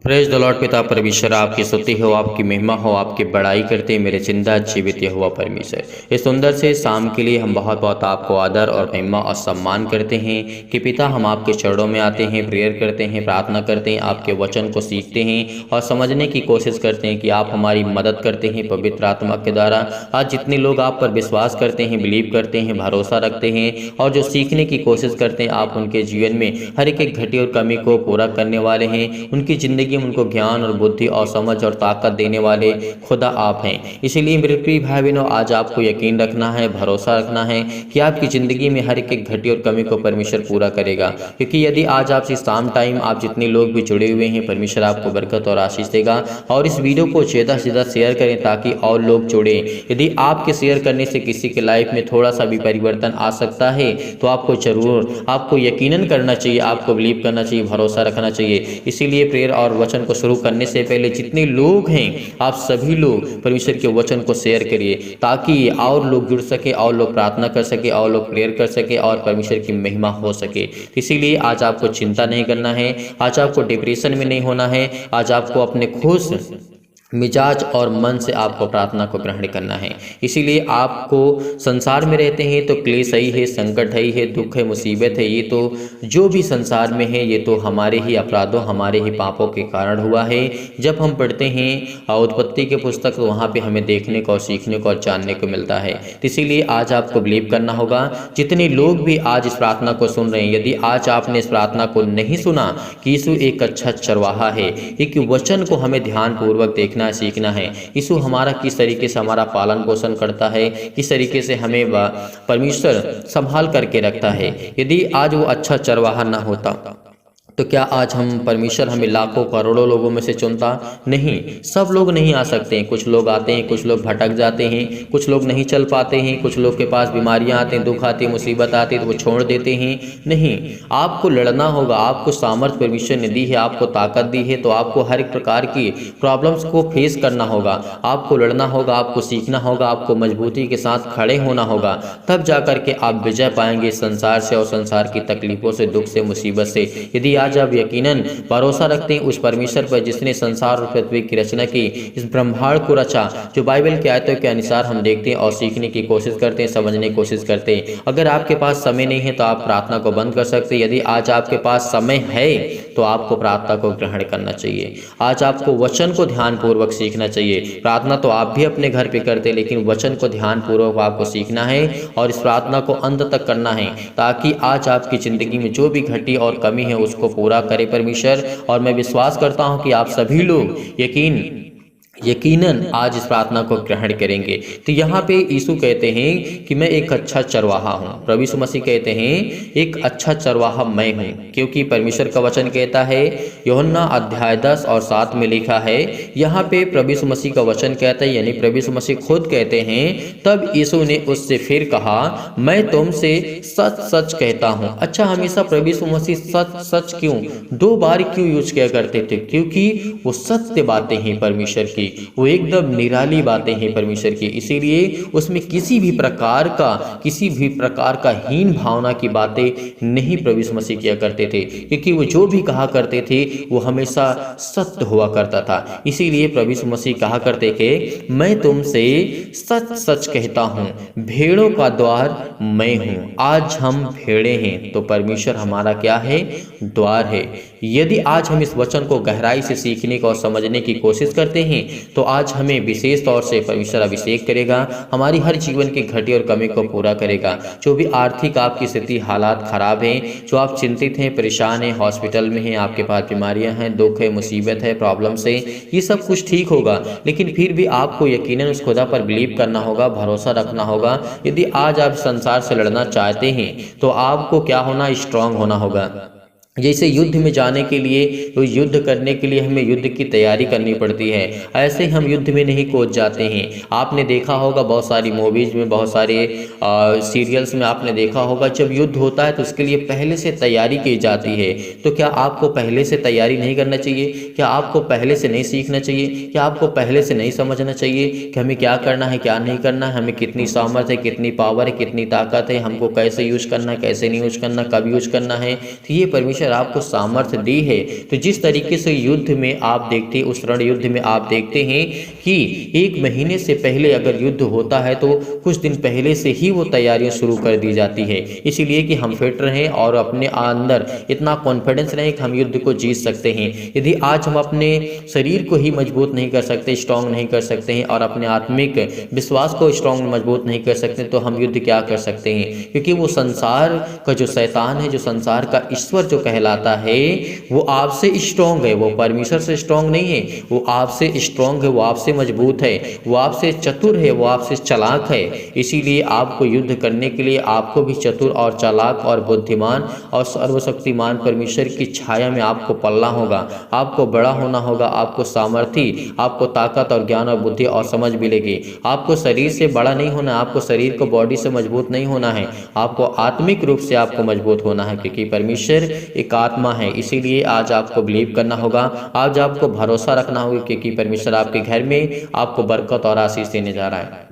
Praise the Lord. पिता परमेश्वर आपकी स्तुति हो, आपकी महिमा हो, आपकी बड़ाई करते मेरे जिंदा जीवित यहोवा परमेश्वर। इस सुंदर से शाम के लिए हम बहुत बहुत आपको आदर और महिमा और सम्मान करते हैं कि पिता हम आपके चरणों में आते हैं, प्रेयर करते हैं, प्रार्थना करते हैं, आपके वचन को सीखते हैं और समझने की कोशिश करते हैं कि आप हमारी मदद करते हैं पवित्र आत्मा के द्वारा। आज जितने लोग आप पर विश्वास करते हैं, बिलीव करते हैं, भरोसा रखते हैं और जो सीखने की कोशिश करते हैं, आप उनके जीवन में हर एक घटी और कमी को पूरा करने वाले हैं। उनकी ज़िंदगी उनको ज्ञान और बुद्धि और समझ और ताकत देने वाले खुदा आप हैं। इसीलिए मेरे प्रिय भाई बहनों, आज आपको यकीन रखना है, भरोसा रखना है कि आपकी ज़िंदगी में हर एक घटी और कमी को परमेश्वर पूरा करेगा। क्योंकि यदि आज आप इस शाम टाइम आप जितने लोग भी जुड़े हुए हैं, परमेश्वर आपको बरकत और आशीष देगा। और इस वीडियो को ज़्यादा से ज़्यादा शेयर करें ताकि और लोग जुड़ें। यदि आपके शेयर करने से किसी के लाइफ में थोड़ा सा भी परिवर्तन आ सकता है तो आपको यकीनन करना चाहिए, आपको बिलीव करना चाहिए, भरोसा रखना चाहिए। इसीलिए प्रेयर और वचन को शुरू करने से पहले जितने लोग हैं, आप सभी लोग परमेश्वर के वचन को शेयर करिए ताकि और लोग जुड़ सके, और लोग प्रार्थना कर सके, और लोग प्रेयर कर सके और परमेश्वर की महिमा हो सके। इसीलिए आज आपको चिंता नहीं करना है, आज आपको डिप्रेशन में नहीं होना है, आज आपको अपने खुश मिजाज और मन से आपको प्रार्थना को ग्रहण करना है। इसीलिए आपको संसार में रहते हैं तो क्लेश ही है, संकट है, दुख है, मुसीबत है। ये तो जो भी संसार में है ये तो हमारे ही अपराधों, हमारे ही पापों के कारण हुआ है। जब हम पढ़ते हैं उत्पत्ति के पुस्तक तो वहाँ पे हमें देखने को, सीखने को और जानने को मिलता है। इसीलिए आज आपको बिलीव करना होगा। जितने लोग भी आज इस प्रार्थना को सुन रहे हैं, यदि आज आपने इस प्रार्थना को नहीं सुना कि यीशु एक अच्छा चरवाहा है, एक वचन को हमें ध्यानपूर्वक देखना, सीखना है। यीशु हमारा किस तरीके से हमारा पालन पोषण करता है, किस तरीके से हमें परमेश्वर संभाल करके रखता है। यदि आज वो अच्छा चरवाहा ना होता तो क्या आज हम परमेश्वर हमें लाखों करोड़ों लोगों में से चुनता? नहीं, सब लोग नहीं आ सकते हैं। कुछ लोग आते हैं, कुछ लोग भटक जाते हैं, कुछ लोग नहीं चल पाते हैं, कुछ लोग के पास बीमारियां आते हैं, दुख आती है, मुसीबत आती है तो वो छोड़ देते हैं। नहीं, आपको लड़ना होगा। आपको सामर्थ्य परमेश्वर ने दी है, आपको ताकत दी है, तो आपको हर एक प्रकार की प्रॉब्लम्स को फेस करना होगा। आपको लड़ना होगा, आपको सीखना होगा, आपको मजबूती के साथ खड़े होना होगा। तब जा करके आप विजय पाएंगे संसार से और संसार की तकलीफों से, दुख से, मुसीबत से। यदि आज आप यकीनन भरोसा रखते हैं उस परमेश्वर पर जिसने संसार और पृथ्वी की रचना की, इस ब्रह्मांड को रचा, जो बाइबल के आयतों के अनुसार हम देखते हैं और सीखने की कोशिश करते हैं, समझने की कोशिश करते हैं। अगर आपके पास समय नहीं है तो आप प्रार्थना को बंद कर सकते हैं। यदि आज आपके पास समय है तो आपको प्रार्थना को ग्रहण करना चाहिए। आज आपको वचन को ध्यानपूर्वक सीखना चाहिए। प्रार्थना तो आप भी अपने घर पे करते हैं, लेकिन वचन को ध्यानपूर्वक आपको सीखना है और इस प्रार्थना को अंत तक करना है ताकि आज आपकी ज़िंदगी में जो भी घटी और कमी है उसको पूरा करे परमेश्वर। और मैं विश्वास करता हूं कि आप सभी लोग यकीनन आज इस प्रार्थना को ग्रहण करेंगे। तो यहाँ पे यीशु कहते हैं कि मैं एक अच्छा चरवाहा हूँ। प्रभु यीशु मसीह कहते हैं एक अच्छा चरवाहा मैं हूँ, क्योंकि परमेश्वर का वचन कहता है, यूहन्ना अध्याय 10 और 7 में लिखा है। यहाँ पे प्रभु यीशु मसीह का वचन कहता है, यानी प्रभु यीशु मसीह खुद कहते हैं, तब यीशु ने उससे फिर कहा, मैं तुमसे सच सच कहता हूँ। अच्छा, हमेशा प्रभु यीशु मसीह सच सच क्यों 2 बार क्यों यूज किया करते थे? क्योंकि वो सत्य बातें हैं परमेश्वर की, वो एकदम निराली बातें हैं परमेश्वर की। इसीलिए उसमें किसी भी प्रकार का हीन भावना की बातें नहीं प्रभु यीशु मसीह किया करते थे, क्योंकि वो जो भी कहा करते थे वो हमेशा सत्य हुआ करता था। इसीलिए प्रभु यीशु मसीह कहा करते थे, मैं तुमसे सच सच कहता हूँ, भेड़ों का द्वार मैं हूँ। आज हम भेड़े हैं तो परमेश्वर हमारा क्या है? द्वार है। यदि आज हम इस वचन को गहराई से सीखने का और समझने की कोशिश करते हैं तो आज हमें विशेष तौर से परमेश्वर अभिषेक करेगा, हमारी हर जीवन की घटी और कमी को पूरा करेगा। जो भी आर्थिक आपकी स्थिति, हालात खराब हैं, जो आप चिंतित हैं, परेशान हैं, हॉस्पिटल में हैं, आपके पास बीमारियां हैं, दुख है, मुसीबत है, प्रॉब्लम्स है, ये सब कुछ ठीक होगा। लेकिन फिर भी आपको यकीनन उस खुदा पर बिलीव करना होगा, भरोसा रखना होगा। यदि आज आप संसार से लड़ना चाहते हैं तो आपको क्या होना? स्ट्रांग होना होगा। जैसे युद्ध में जाने के लिए, तो युद्ध करने के लिए हमें युद्ध की तैयारी करनी पड़ती है, ऐसे हम युद्ध में नहीं कूद जाते हैं। आपने देखा होगा बहुत सारी मूवीज़ में, बहुत सारे सीरियल्स में आपने देखा होगा, जब युद्ध होता है तो उसके लिए पहले से तैयारी की जाती है। तो क्या आपको पहले से तैयारी नहीं करना चाहिए? क्या आपको पहले से नहीं सीखना चाहिए? क्या आपको पहले से नहीं समझना चाहिए कि हमें क्या करना है, क्या नहीं करना है, हमें कितनी सामर्थ्य है, कितनी पावर है, कितनी ताकत है, हमको कैसे यूज करना है, कैसे नहीं यूज करना, कब यूज करना है? तो ये परमेश्वर परमेश्वर आपको सामर्थ्य दी है। तो जिस तरीके से युद्ध में आप देखते हैं, उस रण युद्ध में आप देखते हैं कि 1 महीने से पहले अगर युद्ध होता है तो कुछ दिन पहले से ही वो तैयारियां शुरू कर दी जाती है, इसीलिए कि हम फिट रहें और अपने अंदर इतना कॉन्फिडेंस रहे कि हम युद्ध को जीत सकते हैं। यदि आज हम अपने शरीर को ही मजबूत नहीं कर सकते, स्ट्रांग नहीं कर सकते हैं और अपने आत्मिक विश्वास को स्ट्रांग मजबूत नहीं कर सकते तो हम युद्ध क्या कर सकते हैं? क्योंकि वो संसार का जो शैतान है, जो संसार का ईश्वर जो कहलाता है, वो आपसे स्ट्रांग है, वो परमेश्वर से स्ट्रांग नहीं है, वो आपसे स्ट्रांग है, वो आपसे मजबूत है, वो आपसे चतुर है, वो आपसे चालाक है। इसीलिए आपको युद्ध करने के लिए आपको भी चतुर और चालाक और बुद्धिमान और सर्वशक्तिमान परमेश्वर की छाया में आपको पलना होगा, आपको बड़ा होना होगा, आपको सामर्थ्य, आपको ताकत और ज्ञान और बुद्धि और समझ मिलेगी। आपको शरीर से बड़ा नहीं होना, आपको शरीर को बॉडी से मजबूत नहीं होना है, आपको आत्मिक रूप से आपको मजबूत होना है, क्योंकि परमेश्वर एक आत्मा है। इसीलिए आज आपको बिलीव करना होगा, आज आपको भरोसा रखना होगा, क्योंकि परमेश्वर आपके घर में आपको बरकत और आशीष देने जा रहा है।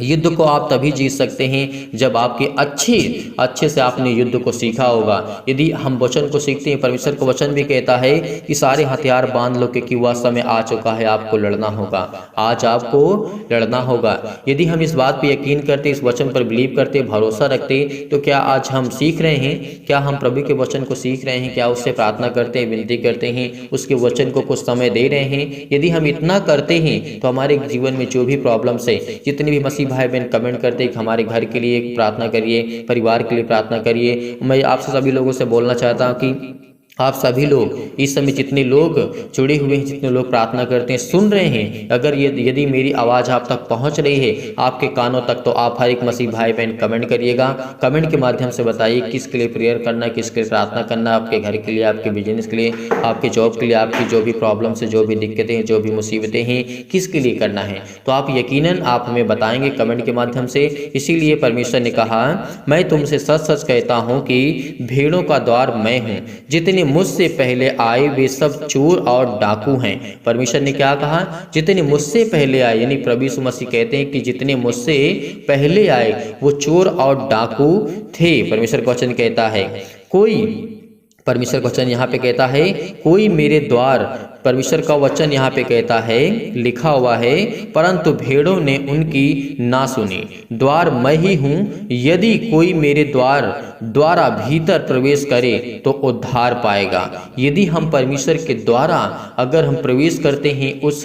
युद्ध को आप तभी जीत सकते हैं जब आपके अच्छे से आपने युद्ध को सीखा होगा। यदि हम वचन को सीखते हैं, परमेश्वर को वचन भी कहता है कि सारे हथियार बांध लो, क्योंकि वह समय आ चुका है, आपको लड़ना होगा, आज आपको लड़ना होगा। यदि हम इस बात पर यकीन करते, इस वचन पर बिलीव करते, भरोसा रखते, तो क्या आज हम सीख रहे हैं? क्या हम प्रभु के वचन को सीख रहे हैं? क्या उससे प्रार्थना करते हैं, विनती करते हैं, उसके वचन को कुछ समय दे रहे हैं? यदि हम इतना करते हैं तो हमारे जीवन में जो भी प्रॉब्लम्स है, जितनी भी भाई बहन कमेंट करते हैं कि हमारे घर के लिए प्रार्थना करिए, परिवार के लिए प्रार्थना करिए। मैं आपसे सभी लोगों से बोलना चाहता हूं कि आप सभी लोग इस समय जितने लोग जुड़े हुए हैं, जितने लोग प्रार्थना करते हैं, सुन रहे हैं, अगर यदि मेरी आवाज़ आप तक पहुंच रही है, आपके कानों तक, तो आप हर एक मसीह भाई बहन कमेंट करिएगा। कमेंट के माध्यम से बताइए किसके लिए प्रेयर करना, किसके लिए प्रार्थना करना, आपके घर के लिए, आपके बिजनेस के लिए, आपके जॉब के लिए, आपकी जो भी प्रॉब्लम्स है, जो भी दिक्कतें हैं, जो भी मुसीबतें हैं, किसके लिए करना है, तो आप यकीनन आप हमें बताएंगे कमेंट के माध्यम से। इसीलिए परमेश्वर ने कहा, मैं तुमसे सच सच कहता हूँ कि भेड़ों का द्वार मैं हूँ, जितने मुझसे पहले आए वे सब चोर और डाकू हैं। परमेश्वर ने क्या कहा? जितने मुझसे पहले आए, यानी प्रभु यीशु मसीह कहते हैं कि जितने मुझसे पहले आए वो चोर और डाकू थे। परमेश्वर का वचन कहता है परमेश्वर का वचन यहाँ पे कहता है, कोई मेरे द्वार, परमेश्वर का वचन यहाँ पे कहता है, लिखा हुआ है, परंतु भेड़ों ने उनकी ना सुनी। द्वार मैं ही हूँ, यदि कोई मेरे द्वारा भीतर प्रवेश करे तो उद्धार पाएगा। यदि हम परमेश्वर के द्वारा अगर हम प्रवेश करते हैं उस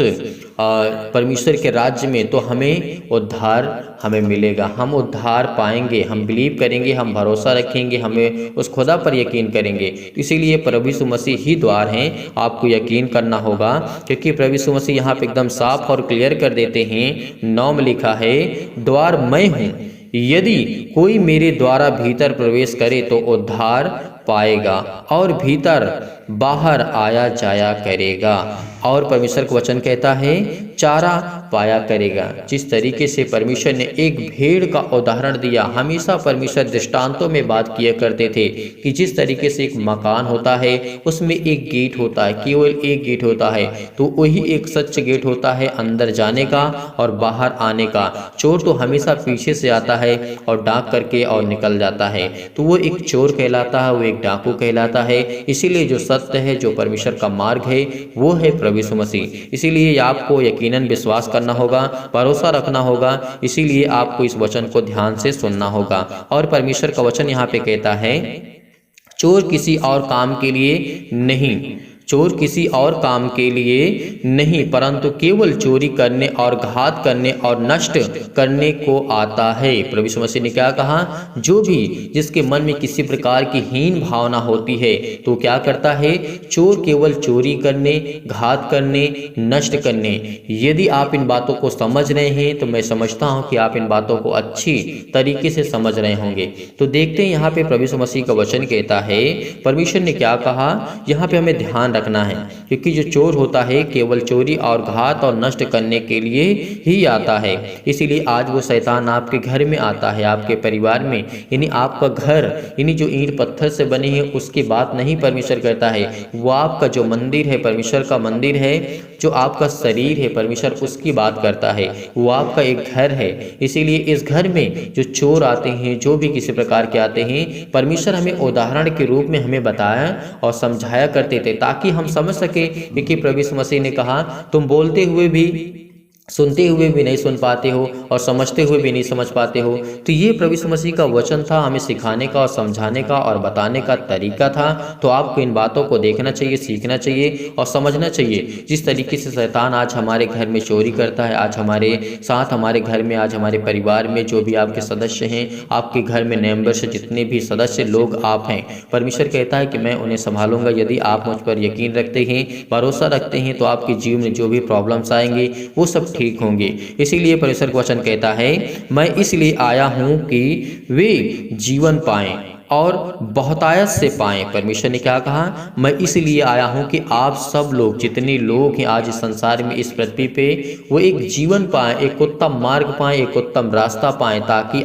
परमेश्वर के राज्य में, तो हमें उद्धार मिलेगा, हम उद्धार पाएंगे, हम बिलीव करेंगे, हम भरोसा रखेंगे, हमें उस खुदा पर यकीन करेंगे। तो इसीलिए प्रभु यीशु मसीह ही द्वार हैं, आपको यकीन करना होगा, क्योंकि प्रभु यीशु मसीह यहाँ पे एकदम साफ और क्लियर कर देते हैं। 9 में लिखा है, द्वार मैं हूँ, यदि कोई मेरे द्वारा भीतर प्रवेश करे तो उद्धार पाएगा और भीतर बाहर आया जाया करेगा, और परमेश्वर का वचन कहता है चारा पाया करेगा। जिस तरीके से परमेश्वर ने एक भेड़ का उदाहरण दिया, हमेशा परमेश्वर दृष्टांतों में बात किया करते थे कि जिस तरीके से एक मकान होता है उसमें एक गेट होता है, केवल एक गेट होता है, तो वही एक सच गेट होता है अंदर जाने का और बाहर आने का। चोर तो हमेशा पीछे से आता है और डाक करके और निकल जाता है, तो वो एक चोर कहलाता है, वो एक डाकू कहलाता है। इसीलिए जो सत्य है, जो परमेश्वर का मार्ग है, वो है प्रभु यीशु मसीह। इसीलिए आपको यकीनन विश्वास करना होगा, भरोसा रखना होगा, इसीलिए आपको इस वचन को ध्यान से सुनना होगा। और परमेश्वर का वचन यहाँ पे कहता है, चोर किसी और काम के लिए नहीं, परंतु केवल चोरी करने और घात करने और नष्ट करने को आता है। प्रभु यीशु मसीह ने क्या कहा? जो भी जिसके मन में किसी प्रकार की हीन भावना होती है तो क्या करता है? चोर केवल चोरी करने, घात करने, नष्ट करने। यदि आप इन बातों को समझ रहे हैं तो मैं समझता हूं कि आप इन बातों को अच्छी तरीके से समझ रहे होंगे। तो देखते हैं यहाँ पे प्रभु यीशु मसीह का वचन कहता है, परमेश्वर ने क्या कहा, यहाँ पे हमें ध्यान रखना है, क्योंकि जो चोर होता है केवल चोरी और घात और नष्ट करने के लिए ही आता है। इसीलिए आज वो शैतान आपके घर में आता है, आपके परिवार में, यानी आपका घर यानी जो ईंट पत्थर से बने हैं उसकी बात नहीं परमेश्वर करता है। वो आपका जो मंदिर है, परमेश्वर का मंदिर है, जो आपका शरीर है, परमेश्वर उसकी बात करता है। वो आपका एक घर है। इसीलिए इस घर में जो चोर आते हैं, जो भी किसी प्रकार के आते हैं, परमेश्वर हमें उदाहरण के रूप में हमें बताया और समझाया करते थे, ताकि हम समझ सके। क्योंकि प्रभु यीशु मसीह ने कहा, तुम बोलते हुए भी, सुनते हुए भी नहीं सुन पाते हो और समझते हुए भी नहीं समझ पाते हो। तो ये प्रभु यीशु मसीह का वचन था, हमें सिखाने का और समझाने का और बताने का तरीका था। तो आपको इन बातों को देखना चाहिए, सीखना चाहिए और समझना चाहिए। जिस तरीके से शैतान आज हमारे घर में चोरी करता है, आज हमारे साथ, हमारे घर में, आज हमारे परिवार में जो भी आपके सदस्य हैं, आपके घर में मेंबर्स जितने भी सदस्य लोग आप हैं, परमेश्वर कहता है कि मैं उन्हें संभालूंगा। यदि आप मुझ पर यकीन रखते हैं, भरोसा रखते हैं, तो आपके जीवन में जो भी प्रॉब्लम्स आएंगे वो सब ठीक होंगे। इसीलिए परमेश्वर का वचन कहता है, मैं इसलिए आया हूं कि वे जीवन पाएं और बहुतायत से पाएं। परमेश्वर ने क्या कहा, मैं इसलिए आया हूं कि आप सब लोग, जितने लोग हैं आज इस संसार में, इस पृथ्वी पे, वो एक जीवन पाएं, एक उत्तम मार्ग पाएं, एक उत्तम रास्ता पाएं, ताकि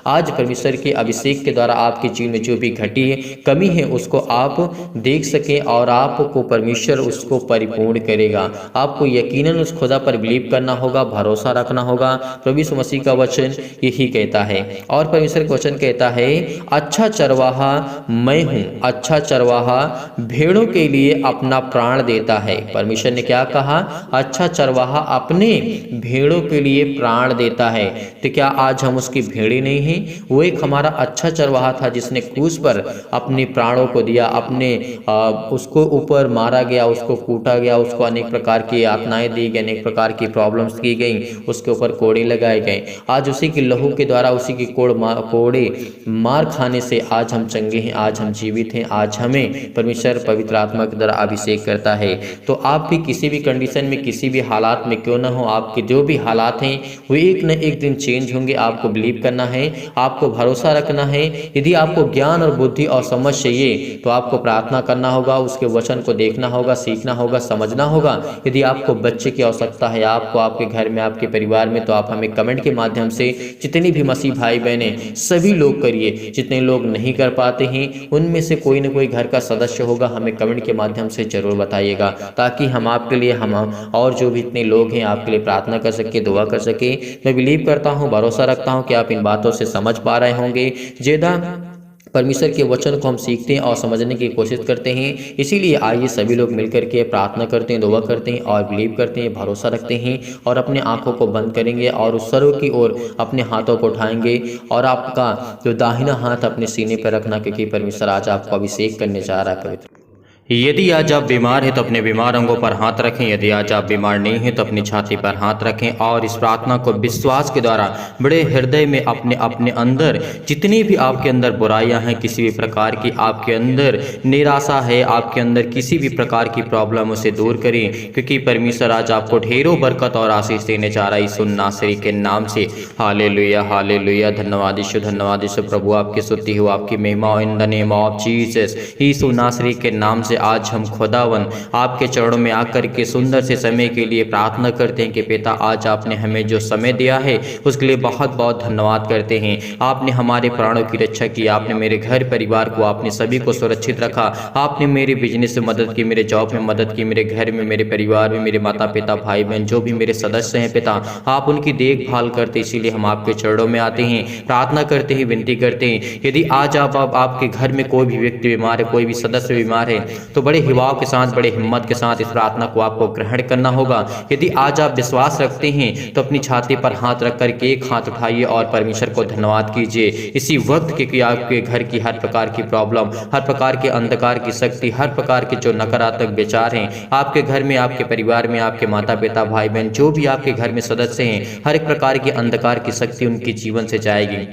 आज परमेश्वर के अभिषेक के द्वारा आपके जीवन में जो भी घटी है, कमी है, उसको आप देख सकें और आपको परमेश्वर उसको परिपूर्ण करेगा। आपको यकीनन उस खुदा पर बिलीव करना होगा, भरोसा रखना होगा। प्रभु यीशु मसीह का वचन यही कहता है। और परमेश्वर का वचन कहता है, अच्छा चरवाहा मैं हूं, अच्छा चरवाहा भेड़ों के लिए अपना प्राण देता है। परमेश्वर ने क्या कहा, अच्छा चरवाहा अपने भेड़ों के लिए प्राण देता है। तो क्या आज हम उसकी भेड़े नहीं हैं? वो एक हमारा अच्छा चरवाहा था जिसने क्रूस पर अपने प्राणों को दिया, उसको ऊपर मारा गया, उसको कूटा गया, उसको अनेक प्रकार की यातनाएं दी गई, अनेक प्रकार की प्रॉब्लम्स की गई, उसके ऊपर कोड़े लगाए गए। आज उसी के लहू के द्वारा, उसी की कोड़े मार खाने से आज हम चंगे हैं, आज हम जीवित हैं, आज हमें परमेश्वर पवित्र आत्मा के द्वारा अभिषेक करता है। तो आप भी किसी भी कंडीशन में, किसी भी हालात में क्यों ना हो, आपके जो भी हालात हैं वो एक न एक दिन चेंज होंगे। आपको बिलीव करना है, आपको भरोसा रखना है। यदि आपको ज्ञान और बुद्धि और समझ चाहिए तो आपको प्रार्थना करना होगा, उसके वचन को देखना होगा, सीखना होगा, समझना होगा। यदि आपको बच्चे की आवश्यकता है, आपको आपके घर में, आपके परिवार में, तो आप हमें कमेंट के माध्यम से, जितने भी मसीह भाई बहने सभी लोग करिए। जितने लोग नहीं कर पाते हैं उनमें से कोई ना कोई घर का सदस्य होगा, हमें कमेंट के माध्यम से जरूर बताइएगा, ताकि हम आपके लिए, हम और जो भी इतने लोग हैं आपके लिए प्रार्थना कर सके, दुआ कर सके। मैं बिलीव करता हूँ, भरोसा रखता हूँ कि आप इन बातों से समझ पा रहे होंगे। जेदा परमेश्वर के वचन को हम सीखते हैं और समझने की कोशिश करते हैं। इसीलिए आइए सभी लोग मिलकर के प्रार्थना करते हैं, दुआ करते हैं और बिलीव करते हैं, भरोसा रखते हैं और अपने आंखों को बंद करेंगे और उस सर्व की ओर अपने हाथों को उठाएंगे और आपका जो दाहिना हाथ अपने सीने पर रखना, क्योंकि परमेश्वर आज आपको अभिषेक करने जा रहा है। पवित्र यदि आज आप बीमार हैं तो अपने बीमार अंगों पर हाथ रखें, यदि आज आप बीमार नहीं हैं तो अपनी छाती पर हाथ रखें और इस प्रार्थना को विश्वास के द्वारा बड़े हृदय में अपने अपने अंदर जितनी भी आपके अंदर बुराइयां हैं, किसी भी प्रकार की आपके अंदर निराशा है, आपके अंदर किसी भी प्रकार की प्रॉब्लम, उसे दूर करें, क्योंकि परमेश्वर आज आपको ढेरों बरकत और आशीष देने जा रहा है यीशु नासरी के नाम से। Hallelujah, hallelujah. धन्यवाद यीशु, धन्यवाद यीशु। प्रभु आपकी स्तुति हो, आपकी महिमा in the name of Jesus. यीशु नासरी के नाम से आज हम खुदावन आपके चरणों में आकर के सुंदर से समय के लिए प्रार्थना करते हैं कि पिता आज आपने हमें जो समय दिया है उसके लिए बहुत बहुत धन्यवाद करते हैं। आपने हमारे प्राणों की रक्षा की, आपने मेरे घर परिवार को, आपने सभी को सुरक्षित रखा, आपने मेरे बिजनेस में मदद की, मेरे जॉब में मदद की, मेरे घर में, मेरे परिवार में, मेरे माता पिता, भाई बहन, जो भी मेरे सदस्य हैं पिता, आप उनकी देखभाल करते। इसीलिए हम आपके चरणों में आते हैं, प्रार्थना करते हैं, विनती करते हैं। यदि आज आपके घर में कोई भी व्यक्ति बीमार है, कोई भी सदस्य बीमार है, तो बड़े हिवाव के साथ, बड़े हिम्मत के साथ इस प्रार्थना को आपको ग्रहण करना होगा। यदि आज आप विश्वास रखते हैं तो अपनी छाती पर हाथ रख करके एक हाथ उठाइए और परमेश्वर को धन्यवाद कीजिए इसी वक्त के कि आपके घर की हर प्रकार की प्रॉब्लम, हर प्रकार के अंधकार की शक्ति, हर प्रकार के जो नकारात्मक विचार हैं आपके घर में, आपके परिवार में, आपके माता पिता, भाई बहन, जो भी आपके घर में सदस्य हैं, हर एक प्रकार की अंधकार की शक्ति उनके जीवन से जाएगी।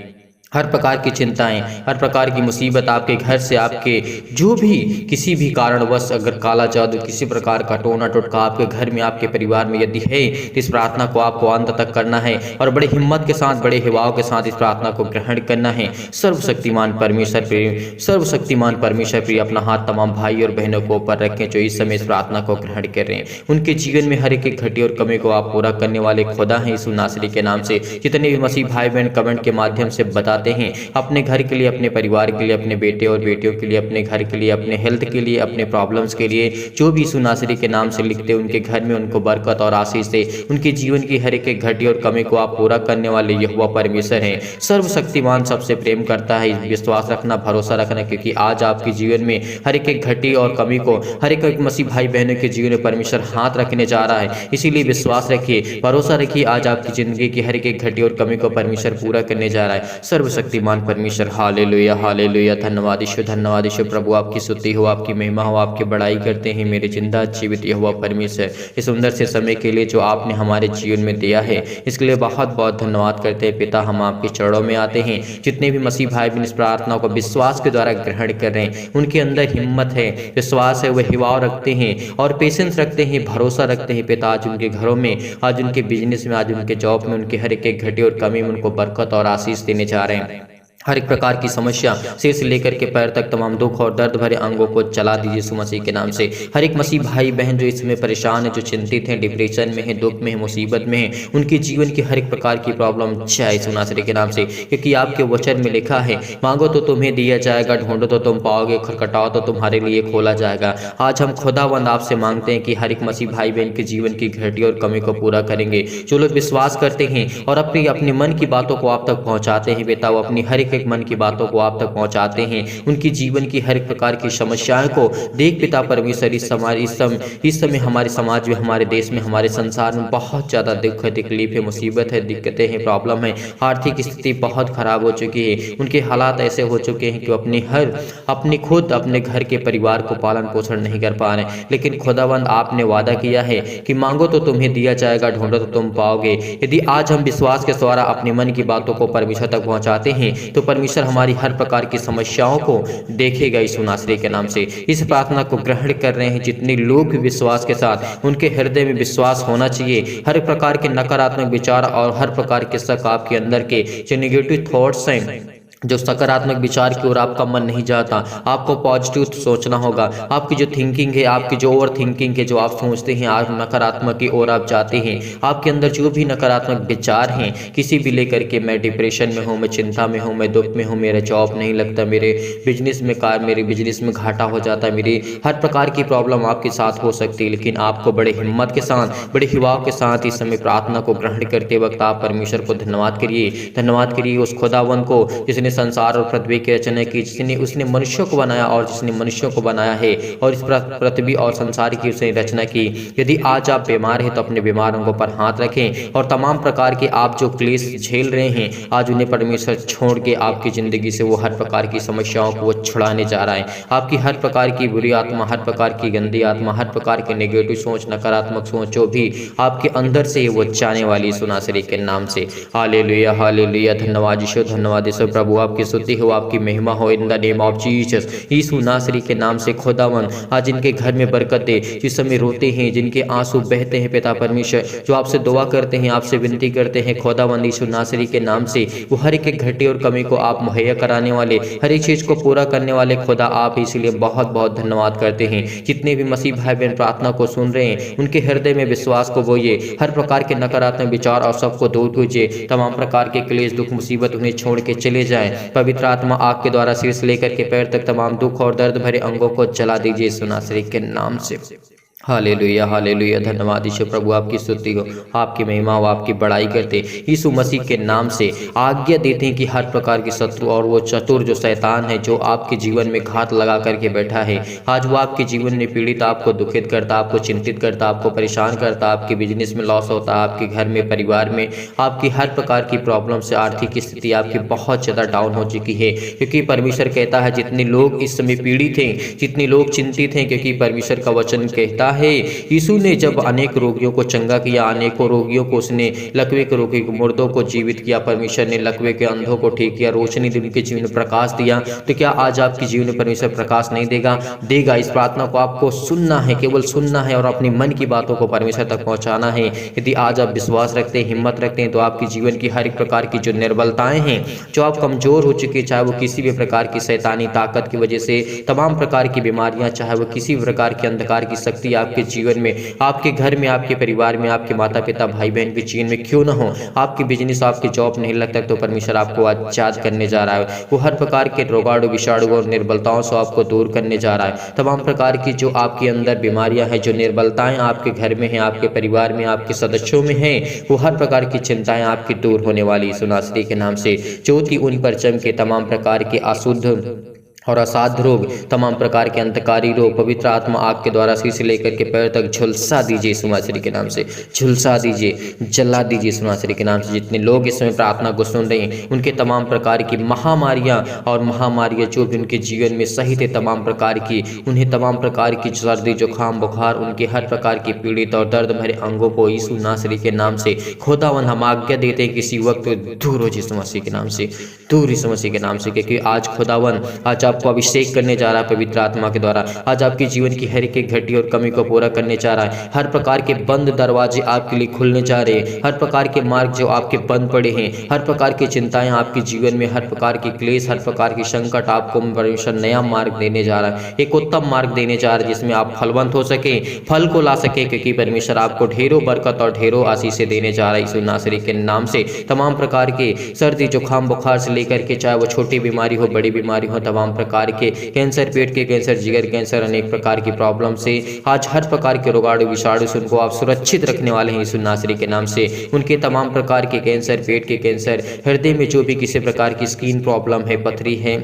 हर प्रकार की चिंताएं, हर प्रकार की मुसीबत आपके घर से, आपके जो भी किसी भी कारणवश अगर काला जादू, किसी प्रकार का टोना टोटका आपके घर में, आपके परिवार में यदि है, तो इस प्रार्थना को आपको अंत तक करना है और बड़े हिम्मत के साथ, बड़े हिवाव के साथ इस प्रार्थना को ग्रहण करना है। सर्वशक्तिमान परमेश्वर प्रिय, सर्वशक्तिमान परमेश्वर प्रिय अपना हाथ तमाम भाई और बहनों को ऊपर रखें जो इस समय इस प्रार्थना को ग्रहण कर रहे हैं। उनके जीवन में हर एक घटी और कमी को आप पूरा करने वाले खुदा हैं यीशु नासरी के नाम से। जितने भी मसीह भाई बहन कमेंट के माध्यम से बताते हैं अपने घर के लिए, अपने परिवार के लिए, अपने बेटे और बेटियों के लिए, अपने घर के लिए, अपने हेल्थ के लिए, अपने प्रॉब्लम्स के लिए, जो भी यीशु नासरी के नाम से लिखते हैं उनके घर में उनको बरकत और आशीष से उनके जीवन की हर एक घटी और कमी को आप पूरा करने वाले यहोवा परमेश्वर हैं। सर्वशक्तिमान सबसे प्रेम करता है, विश्वास रखना, भरोसा रखना, क्योंकि आज आपके जीवन में हर एक घटी और कमी को हर एक मसीह भाई बहनों के जीवन में परमेश्वर हाथ रखने जा रहा है। इसीलिए विश्वास रखिए, भरोसा रखिए, आज आपकी जिंदगी की हर एक घटी और कमी को परमेश्वर पूरा करने जा रहा है। सर्वशक्तिमान परमेश्वर, हालेलुया हालेलुया। धन्यवाद ईश्वर, धन्यवाद ईश्वर प्रभु, आपकी स्तुति हो, आपकी महिमा हो, आपकी बड़ाई करते हैं मेरे जिंदा जीवित यहोवा परमेश्वर। इस सुंदर से समय के लिए जो आपने हमारे जीवन में दिया है इसके लिए बहुत बहुत धन्यवाद करते हैं पिता। हम आपके चरणों में आते हैं। जितने भी मसीह भाई बहन इस प्रार्थना को विश्वास के द्वारा ग्रहण कर रहे हैं, उनके अंदर हिम्मत है, विश्वास है, वह हिवाव रखते हैं और पेशेंस रखते हैं, भरोसा रखते हैं पिता। आज उनके घरों में, आज उनके बिजनेस में, आज उनके जॉब में, उनके हर एक घटी और कमी में उनको बरकत और आशीष देने जा रहे हैं। हर एक प्रकार की समस्या सिर से लेकर के पैर तक तमाम दुख और दर्द भरे अंगों को चला दीजिए यीशु मसीह के नाम से। हर एक मसीह भाई बहन जो इसमें परेशान है, जो चिंतित हैं, डिप्रेशन में है, दुख में है, मुसीबत में है, उनके जीवन की हर एक प्रकार की प्रॉब्लम चाहे यीशु नासरी के नाम से, क्योंकि आपके वचन में लिखा है मांगो तो तुम्हें दिया जाएगा, ढूंढो तो तुम पाओगे, खटखटाओ तो तुम्हारे लिए खोला जाएगा। आज हम खुदावंद आपसे मांगते हैं कि हर एक मसीह भाई बहन के जीवन की घटी और कमी को पूरा करेंगे। जो लोग विश्वास करते हैं और अपने मन की बातों को आप तक पहुंचाते हैं बेटा, वो अपनी हर एक मन की बातों को आप तक पहुंचाते हैं, उनकी जीवन की हर एक प्रकार की समस्याओं को देख पिता परमेश्वर। इस समय हमारे समाज में, हमारे देश में, हमारे संसार में बहुत ज़्यादा दुख है, तकलीफ है, मुसीबत है, दिक्कतें हैं, प्रॉब्लम है, आर्थिक स्थिति बहुत खराब हो चुकी है, उनके हालात ऐसे हो चुके हैं कि अपने खुद अपने घर के परिवार को पालन पोषण नहीं कर पा रहे। लेकिन खुदावंद आपने वादा किया है कि मांगो तो तुम्हें दिया जाएगा, ढूंढो तो तुम पाओगे। यदि आज हम विश्वास के द्वारा अपने मन की बातों को परमेश्वर तक पहुंचाते हैं तो परमेश्वर हमारी हर प्रकार की समस्याओं को देखेगा यीशु नासरी के नाम से। इस प्रार्थना को ग्रहण कर रहे हैं जितने लोग विश्वास के साथ, उनके हृदय में विश्वास होना चाहिए। हर प्रकार के नकारात्मक विचार और हर प्रकार के शक आपके अंदर के जो नेगेटिव थॉट्स हैं, जो सकारात्मक विचार की ओर आपका मन नहीं जाता, आपको पॉजिटिव सोचना होगा। आपकी जो थिंकिंग है, आपकी जो ओवर थिंकिंग है, जो आप सोचते हैं आज नकारात्मक की ओर आप जाते हैं, आपके अंदर जो भी नकारात्मक विचार हैं किसी भी लेकर के, मैं डिप्रेशन में हूँ, मैं चिंता में हूँ, मैं दुख में हूँ, मेरा जॉब नहीं लगता, मेरे बिजनेस में घाटा हो जाता है, मेरी हर प्रकार की प्रॉब्लम आपके साथ हो सकती है। लेकिन आपको बड़े हिम्मत के साथ, बड़े हिवाव के साथ इस समय प्रार्थना को ग्रहण करते वक्त आप परमेश्वर को धन्यवाद करिए उस खुदावन को जिसने संसार और पृथ्वी की रचना की, जिसने उसने मनुष्यों को बनाया और जिसने मनुष्यों को बनाया है और इस पृथ्वी और संसार की उसने रचना की। यदि आज आप बीमार हैं तो अपने बीमार अंगों पर हाथ रखें और तमाम प्रकार के आप जो क्लेश झेल रहे हैं आज उन्हें परमेश्वर छोड़ के आपकी जिंदगी से वो हर प्रकार की समस्याओं को वो छुड़ाने जा रहा है। आपकी हर प्रकार की बुरी आत्मा, हर प्रकार की गंदी आत्मा, हर प्रकार की नेगेटिव सोच, नकारात्मक सोच जो भी आपके अंदर से वो जाने वाली यीशु नासरी के नाम से। Hallelujah hallelujah. धन्यवाद यीशु प्रभु, आपकी स्तुति हो, आपकी महिमा हो in the name of Jesus. यीशु नासरी के नाम से खुदावन आज इनके घर में बरकत दे, जिस समय रोते हैं, जिनके आंसू बहते हैं पिता परमेश्वर, जो आपसे दुआ करते हैं, आपसे विनती करते हैं खुदावन यीशु नासरी के नाम से वो हर एक घटी और कमी को आप मुहैया कराने वाले, हर एक चीज को पूरा करने वाले खुदा आप, इसलिए बहुत बहुत धन्यवाद करते हैं। जितने भी मसीह भाई बहन प्रार्थना को सुन रहे हैं उनके हृदय में विश्वास को बोइए, हर प्रकार के नकारात्मक विचार और सबको दूर कीजिए, तमाम प्रकार के क्लेश दुख मुसीबत उन्हें छोड़ के चले जाएं। पवित्र आत्मा आग के द्वारा सिर से लेकर के पैर तक तमाम दुख और दर्द भरे अंगों को जला दीजिए यीशु नासरी के नाम से। Hallelujah hallelujah. धन्यवाद यीशु प्रभु, आपकी स्तुति हो, आपकी महिमा हो, आपकी बड़ाई करते यीशु मसीह के नाम से आज्ञा देते हैं कि हर प्रकार के शत्रु और वो चतुर जो शैतान है जो आपके जीवन में घात लगा करके बैठा है, आज वो आपके जीवन में पीड़ित, आपको दुखित करता, आपको चिंतित करता, आपको परेशान करता, आपके बिजनेस में लॉस होता, आपके घर में परिवार में आपकी हर प्रकार की प्रॉब्लम से आर्थिक स्थिति आपकी बहुत ज़्यादा डाउन हो चुकी है। क्योंकि परमेश्वर कहता है जितने लोग इस समय पीड़ित हैं, जितने लोग चिंतित हैं, क्योंकि परमेश्वर का वचन कहता लिखा है, यीशु ने जब अनेक रोगियों को चंगा किया, अनेकों रोगियों को उसने, लकवे के रोगी को, मुर्दों को जीवित किया, परमेश्वर ने लकवे के अंधों को ठीक किया, रोशनी दी, उनके जीवन में प्रकाश दिया, तो क्या आज आपके जीवन में परमेश्वर प्रकाश नहीं देगा? देगा। इस प्रार्थना को आपको सुनना है, केवल सुनना है और अपनी मन की बातों को परमेश्वर तक पहुंचाना है। यदि आज आप विश्वास रखते हैं, हिम्मत रखते हैं, तो आपके जीवन की हर एक प्रकार की जो निर्बलताएं हैं, जो आप कमजोर हो चुके, चाहे वो किसी भी प्रकार की शैतानी ताकत की वजह से, तमाम प्रकार की बीमारियां, चाहे वो किसी भी प्रकार की अंधकार की शक्ति आपके जीवन में, आपके घर में, आपके परिवार में, आपके माता पिता भाई बहन के जीवन में क्यों न हो, आपकी बिजनेस, आपकी जॉब नहीं लगता, तो परमेश्वर आपको आजाद करने जा रहा है। वो हर प्रकार के रोगाणु, विषाणु और निर्बलताओं से आपको दूर करने जा रहा है। तमाम प्रकार की जो आपके अंदर बीमारियां हैं, जो निर्बलताएं आपके घर में हैं, आपके परिवार में, आपके सदस्यों में हैं, वो हर प्रकार की चिंताएं आपकी दूर होने वाली यीशु नासरी के नाम से। ज्योति उन पर चमके, तमाम प्रकार के अशुद्ध और असाध्य रोग, तमाम प्रकार के अंतकारी रोग, पवित्र आत्मा आग के द्वारा सिर से लेकर के पैर तक झुलसा दीजिए यीशु मसीह के नाम से, झुलसा दीजिए, जला दीजिए यीशु मसीह के नाम से। जितने लोग इस समय प्रार्थना को सुन रहे हैं, उनके तमाम प्रकार की महामारियां और महामारियां जो भी उनके जीवन में सहित है, तमाम प्रकार की, उन्हें तमाम प्रकार की सर्दी, जुकाम, बुखार, उनके हर प्रकार की पीड़ित और दर्द भरे अंगों को यीशु नासरी के नाम से खुदावन हम आज्ञा देते हैं, किसी वक्त दूर हो यीशु मसीह के नाम से, दूर यीशु मसीह के नाम से। क्योंकि आज खुदावन आज आपको अभिषेक करने जा रहा है पवित्र आत्मा के द्वारा। आज आपके जीवन की हर एक घटी और कमी को पूरा करने जा रहा है। हर प्रकार के बंद दरवाजे आपके लिए खुलने जा रहे हैं। हर प्रकार के मार्ग जो आपके बंद पड़े हैं, हर प्रकार की चिंताएं आपके जीवन में, हर प्रकार की क्लेश, हर प्रकार की संकट, आपको परमेश्वर नया मार्ग देने जा रहा है, एक उत्तम मार्ग देने जा रहा है, जिसमें आप फलवंत हो सके, फल को ला सके। क्योंकि परमेश्वर आपको ढेरों बरकत और ढेरों आशीष देने जा रहा है यीशु नासरी के नाम से। तमाम प्रकार के सर्दी, जुकाम, बुखार से लेकर के, चाहे वो छोटी बीमारी हो, बड़ी बीमारी हो, तमाम प्रकार के कैंसर, पेट के कैंसर, जिगर कैंसर, अनेक प्रकार की प्रॉब्लम से आज हर प्रकार के रोगाणु, विषाणु से उनको आप सुरक्षित रखने वाले हैं यीशु नासरी के नाम से। उनके तमाम प्रकार के कैंसर, पेट के कैंसर, हृदय में जो भी किसी प्रकार की स्किन प्रॉब्लम है, पथरी है,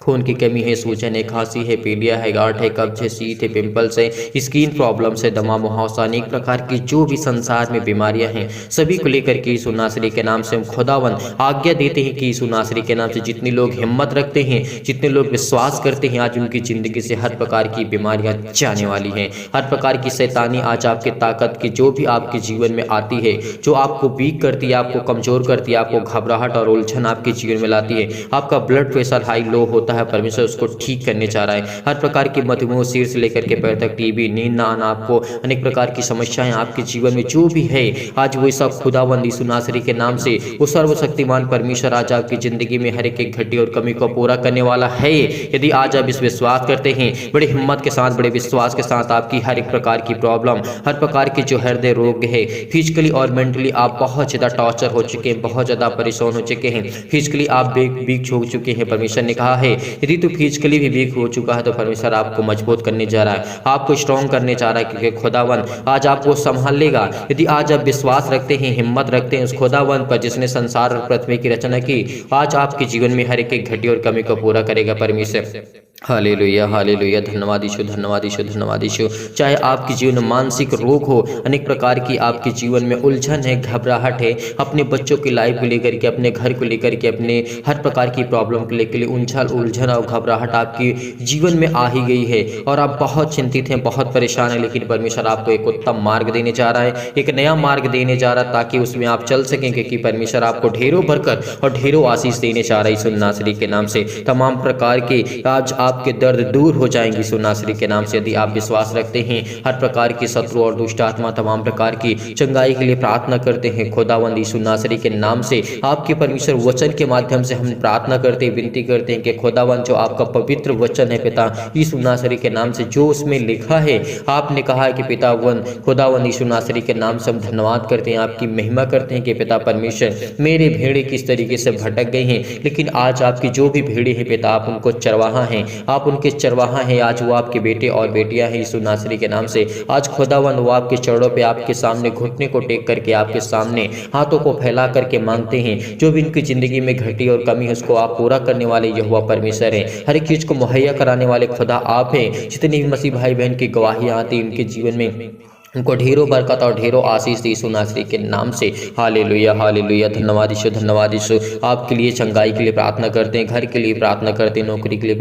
खून की कमी है, सूजन है, खांसी है, पीलिया है, गांठ है, कब्ज है, शीत है, पिंपल्स है, स्किन प्रॉब्लम से, दमा, मुहावसा, अनेक प्रकार की जो भी संसार में बीमारियां हैं, सभी को लेकर के यीशु नासरी के नाम से हम खुदावन आज्ञा देते हैं कि यीशु नासरी के नाम से जितने लोग हिम्मत रखते हैं, जितने लोग विश्वास करते हैं, आज उनकी जिंदगी से हर प्रकार की बीमारियां जाने वाली हैं। हर प्रकार की शैतानी आज आपके ताकत की जो भी आपके जीवन में आती है, जो आपको वीक करती है, आपको कमजोर करती है, आपको घबराहट और उलझन आपके जीवन में लाती है, आपका ब्लड प्रेशर हाई लो होता है, परमेश्वर उसको ठीक करने चाह रहा है। हर प्रकार की मधुमेह, सिर से लेकर के पैर तक, टीबी, नींद ना आना, आपको अनेक प्रकार की समस्याएं आपके जीवन में जो भी है, आज वो सब खुदावंद यीशु नासरी के नाम से वो सर्वशक्तिमान परमेश्वर आज आपकी जिंदगी में हर एक घटी और कमी को पूरा करने वाला है। यदि आज आप इस विश्वास करते हैं, बड़े हिम्मत के साथ, बड़े विश्वास के साथ, आपकी हर एक प्रकार की प्रॉब्लम, हर प्रकार के जो हृदय रोग है, फिजिकली और मेंटली आप बहुत ज्यादा टॉर्चर हो चुके हैं, बहुत ज्यादा परेशान हो चुके हैं, फिजिकली आप वीक हो चुके हैं, परमेश्वर ने कहा है यदि तो फिजिकली भी वीक हो चुका है तो परमेश्वर आपको मजबूत करने जा रहा है, आपको स्ट्रॉन्ग करने जा रहा है। क्योंकि खुदावन आज आपको संभाल लेगा। यदि आज आप विश्वास रखते हैं, हिम्मत रखते हैं उस खुदावन पर जिसने संसार और पृथ्वी की रचना की, आज आपके जीवन में हर एक घटी और कमी को पूरा करेगा परमेश्वर। हालेलुया, हालेलुया, धन्यवाद यीशु, धन्यवाद यीशु, धन्यवाद यीशु। चाहे आपके जीवन में मानसिक रोग हो, अनेक प्रकार की आपके जीवन में उलझन है, घबराहट है, अपने बच्चों की लाइफ को लेकर के, अपने घर को लेकर के, अपने हर प्रकार की प्रॉब्लम को लेकर उलझन और घबराहट आपके जीवन में आ ही गई है और आप बहुत चिंतित हैं, बहुत परेशान हैं, लेकिन परमेश्वर आपको एक उत्तम मार्ग देने जा रहा है, एक नया मार्ग देने जा रहा है ताकि उसमें आप चल सकें। क्योंकि परमेश्वर आपको ढेरों बरकत और ढेरों आशीष देने जा रहा है यीशु नासरी के नाम से। तमाम प्रकार के आज आपके दर्द दूर हो जाएंगे यीशु नासरी के नाम से। यदि आप विश्वास रखते हैं, हर प्रकार की शत्रु और दुष्ट आत्मा तमाम प्रकार की चंगाई के लिए प्रार्थना करते हैं, खुदावंद यीशु नासरी के नाम से आपके परमेश्वर वचन के माध्यम से हम प्रार्थना करते हैं, विनती करते हैं कि खुदावंद जो आपका पवित्र वचन है पिता यीशु नासरी के नाम से, जो उसमें लिखा है, आपने कहा है कि पितावन खुदावंद यीशु नासरी के नाम से हम धन्यवाद करते हैं, आपकी महिमा करते हैं कि पिता परमेश्वर मेरे भेड़े किस तरीके से भटक गए हैं, लेकिन आज आपकी जो भी भेड़े हैं पिता, आप उनको चरवाहा हैं, आप उनके चरवाहा हैं। आज वो आपके बेटे और बेटियां हैं यीशु नासरी के नाम से। आज खुदावन वो आपके चरणों पे, आपके सामने घुटने को टेक करके, आपके सामने हाथों को फैला करके मांगते हैं, जो भी इनकी जिंदगी में घटी और कमी है उसको आप पूरा करने वाले यहोवा परमेश्वर है। हर एक चीज को मुहैया कराने वाले खुदा आप हैं। जितनी भी मसीह भाई बहन की गवाही आती है उनके जीवन में उनको ढेरों बरकत और ढेरों आशीष दी यीशु नासरी के नाम से। Hallelujah hallelujah. धन्यवाद यीशु, धन्यवाद यीशु। आपके लिए चंगाई के लिए प्रार्थना करते हैं, घर के लिए प्रार्थना करते हैं, नौकरी के लिए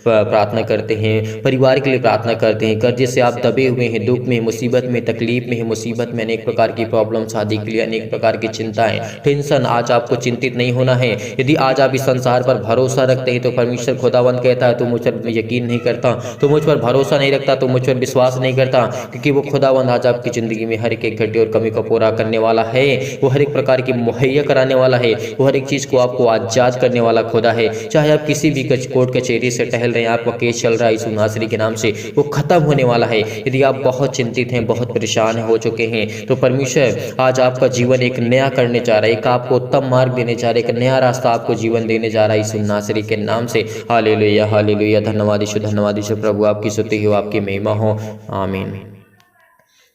प्रार्थना करते हैं, परिवार के लिए प्रार्थना करते हैं। कर्जे से आप दबे हुए हैं, दुख में, मुसीबत में, तकलीफ में है, मुसीबत में, अनेक प्रकार की प्रॉब्लम, शादी के लिए अनेक प्रकार की चिंताएं, टेंशन, आज आपको चिंतित नहीं होना है। यदि आज आप इस संसार पर भरोसा रखते हैं तो परमेश्वर खुदावंद कहता है, तू मुझ पर यकीन नहीं करता, तो मुझ पर भरोसा नहीं रखता, तो मुझ पर विश्वास नहीं करता, क्योंकि वो खुदावंद आज आपकी ज़िंदगी में हर एक घटी और कमी को पूरा करने वाला है। वो हर एक प्रकार की मुहैया कराने वाला है, वो हर एक चीज़ को आपको आज़ाद करने वाला खुदा है। चाहे आप किसी भी कोर्ट कचहरी से टहल रहे हैं, आपका केस चल रहा है, यीशु नासरी के नाम से वो खत्म होने वाला है। यदि आप बहुत चिंतित हैं, बहुत परेशान हो चुके हैं, तो परमेश्वर आज आपका जीवन एक नया करने जा रहा है, एक आपको उत्तम मार्ग देने जा रहा है, एक नया रास्ता आपको जीवन देने जा रहा है यीशु नासरी के नाम से। Hallelujah hallelujah. धन्यवाद यीशु, धन्यवाद यीशु। प्रभु आपकी स्तुति हो, आपकी महिमा हो। आमीन।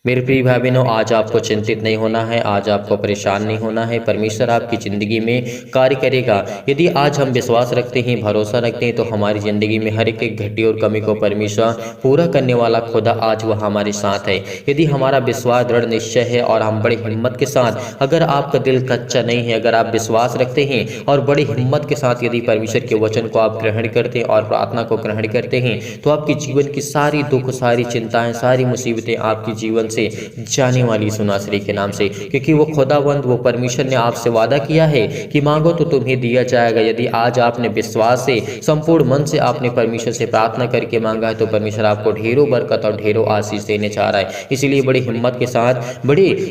मेरे प्रिय भाई बहनों, आज आपको चिंतित नहीं होना है, आज आपको परेशान नहीं होना है। परमेश्वर आपकी ज़िंदगी में कार्य करेगा। यदि आज हम विश्वास रखते हैं, भरोसा रखते हैं, तो हमारी ज़िंदगी में हर एक घटी और कमी को परमेश्वर पूरा करने वाला खुदा आज वह हमारे साथ है। यदि हमारा विश्वास दृढ़ निश्चय है और हम बड़ी हिम्मत के साथ, अगर आपका दिल कच्चा नहीं है, अगर आप विश्वास रखते हैं और बड़ी हिम्मत के साथ यदि परमेश्वर के वचन को आप ग्रहण करते हैं और प्रार्थना को ग्रहण करते हैं, तो आपके जीवन की सारी दुख, सारी चिंताएँ, सारी मुसीबतें आपके जीवन से जाने वाली यीशु नासरी के नाम से। क्योंकि वो खुदावंद, वो परमेश्वर ने आपसे वादा किया है कि मांगो तो तुम्हें दिया जाएगा। यदि आज आपने विश्वास से, संपूर्ण मन से आपने परमेश्वर से प्रार्थना करके मांगा है, तो परमेश्वर आपको ढेरों बरकत और ढेरों आशीष देने चाह रहा है। इसीलिए बड़ी हिम्मत के साथ,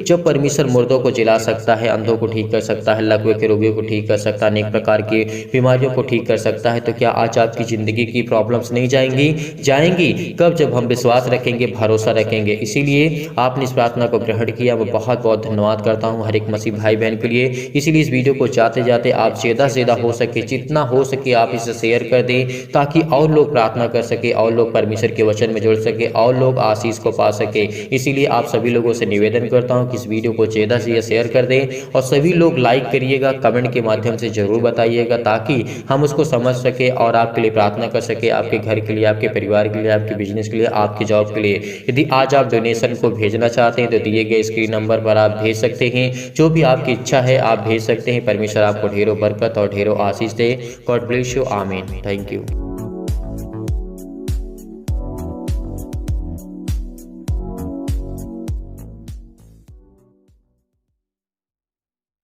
जब परमेश्वर मुर्दों को जिला सकता है, अंधों को ठीक कर सकता है, लकवे के रोगियों को ठीक कर सकता है, अनेक प्रकार की बीमारियों को ठीक कर सकता है, तो क्या आज आपकी ज़िंदगी की प्रॉब्लम्स नहीं जाएंगी? कब? जब हम विश्वास रखेंगे, भरोसा रखेंगे। इसीलिए आपने इस प्रार्थना को ग्रहण किया, मैं बहुत बहुत धन्यवाद करता हूं हर एक मसीह भाई बहन के लिए। इसीलिए इस वीडियो को जाते जाते आप ज़्यादा से ज़्यादा हो सके, जितना हो सके आप इसे शेयर कर दें, ताकि और लोग प्रार्थना कर सके, और लोग परमेश्वर के वचन में जुड़ सके, और लोग आशीष को पा सके। इसीलिए आप सभी लोगों से निवेदन करता हूँ कि इस वीडियो को ज़्यादा से ज़्यादा शेयर कर दें, और सभी लोग लाइक करिएगा, कमेंट के माध्यम से ज़रूर बताइएगा, ताकि हम उसको समझ सके और आपके लिए प्रार्थना कर सके, आपके घर के लिए, आपके परिवार के लिए, आपके बिजनेस के लिए, आपके जॉब के लिए। यदि आज आप डोनेशन को भेजना चाहते हैं तो दिए गए स्क्रीन नंबर पर आप भेज सकते हैं। जो भी आपकी इच्छा है आप भेज सकते हैं। परमेश्वर आपको ढेरों बरकत और ढेरों आशीष दे। God bless you. आमीन। Thank you.